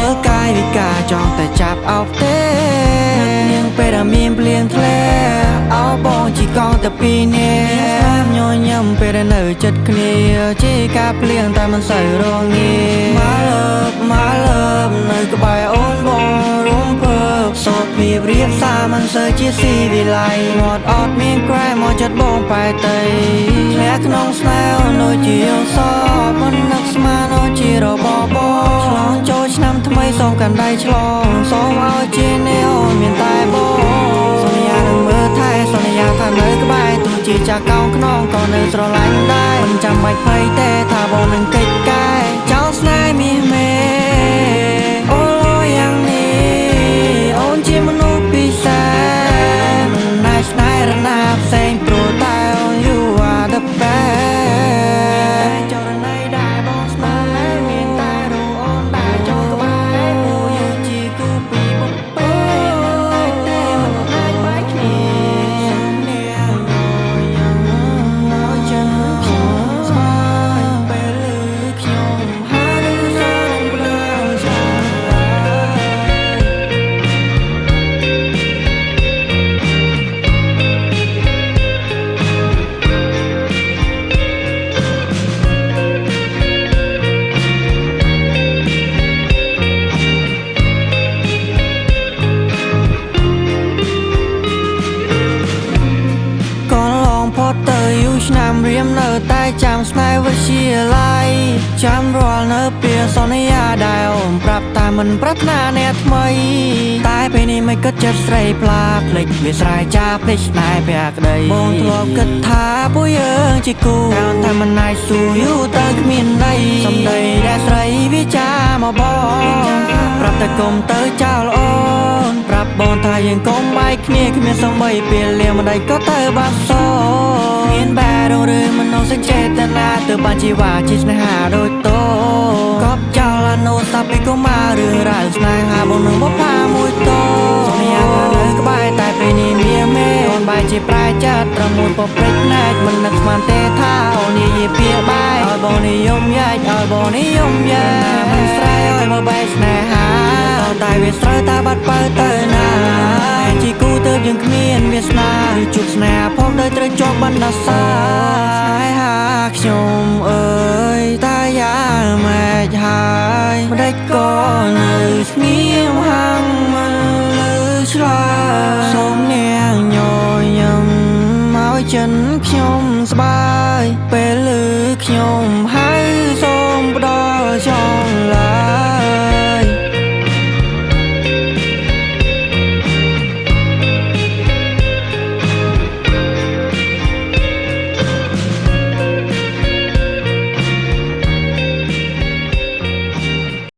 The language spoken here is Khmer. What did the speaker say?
មើលកាយវិការចង់តែចាប់អោបទេនាងពេលដែលមានភ្លៀងធ្លាអោបងជីកង់តែពីរនាក់ញញឹមពេលដែលនៅចិត្តគ្នាជាការភ្លៀងតែមិនសូវរងាមកលើបនៅក្បែរអូនបងរួមពើសូត្រពីរៀបសារមិនសូវជាស៊ីវិល័យមាត់អត់មានក្រែមកចិត្តបងបែកទៅធ្លាក់ក្នុងស្នេហ៍ដូចជាយល់សពមិននឹកស្មានដូចជារបបឆ្លងចូលឆ្នាំថ្មីសូមកាន់ដៃឆ្លងសូមឲ្យជាអ្នកអូនមានតែបងសន្យានឹងមើលថែសន្យាថានៅក្បែរទោះជាចាស់កោងខ្នងក៏នៅស្រឡាញ់ដែរមិនចាំបាច់ភ័យទេថាបងនឹងកិច្ចកាយចោលស្នេហ៍មាសមេអូលយ៉ាងនេះអូនជាមនុស្សពិសេសមិនណែស្នេហ៍រណាផ្សេងព្រោះតែអូន you are the best ចរណៃដែរបងស្នេហ៍មានតែរូបអូនដែរចូលក្បែរពួកយើងជាគូពីបំពេមិនតែមិនអាចបែកគ្នានាងយ៉ាងមកចាំខ្ញុំស្មាយពេលលឺខ្ញុំហើយសំភ្លើងចាំកូនឡងផុតទៅយូរឆ្នាំរៀមនៅតែចាំស្នេហ៍វិទ្យាល័យចាំរាល់នៅពេលសន្យាដែលអូនប្រាប់តែមិនប្រាថ្នាអ្នកថ្មីតែពេលនេះមិនគិតចិត្តស្រីផ្លាភ្លេចវាស្រ័យចាភ្លេចស្នេហ៍ភក្តីបងធ្លាប់គិតថាពួកយើងជាគូតែមិនអាចស៊ូយូរទៅគ្មានន័យសំដីដែលស្រីវាចាមកបងប្រាប់តែកុំទៅចោលអូនប្រាប់បងថាយើងកុំបែកគ្នាគ្មានសំបីពេលលៀងម្ដាយក៏ទៅបាត់សូមានបែរឬមនោសញ្ចេតនាទៅបានជីវ៉ាជាស្នេហាដូចតោកប់ចោលអនុស្សាវរីយ៍កុមាររឿងរ៉ាវស្នេហាបងនឹងបបផាមួយតោសន្យាថានៅក្បែរតែពេលនេះមានមេអូនបែរជាប្រែចិត្តត្រមួយពព្រិចណែកមិននឹកស្មានទេថាអូននិយាយពីបែកឲ្យបងនិយមយ៉ាច់ឲ្យបងនិយមយ៉ាមិនស្រែឲ្យមកបែកស្នេហាតែវាស្រើតែបាត់បើទៅណាជាគូទៅយើងគ្មានវាសនាឬជួបស្នេហ៍ផងដោយត្រូវជាប់បណ្ដាសាយហាខ្ញុំអើយតែយ៉ាងម៉េចហើយម្ដេចក៏នៅស្ងៀមហាំងមិនលើឆ្លើយសូមនាងញញឹមមកចិនខ្ញុំស្បាយពេលឮខ្ញុំហើយ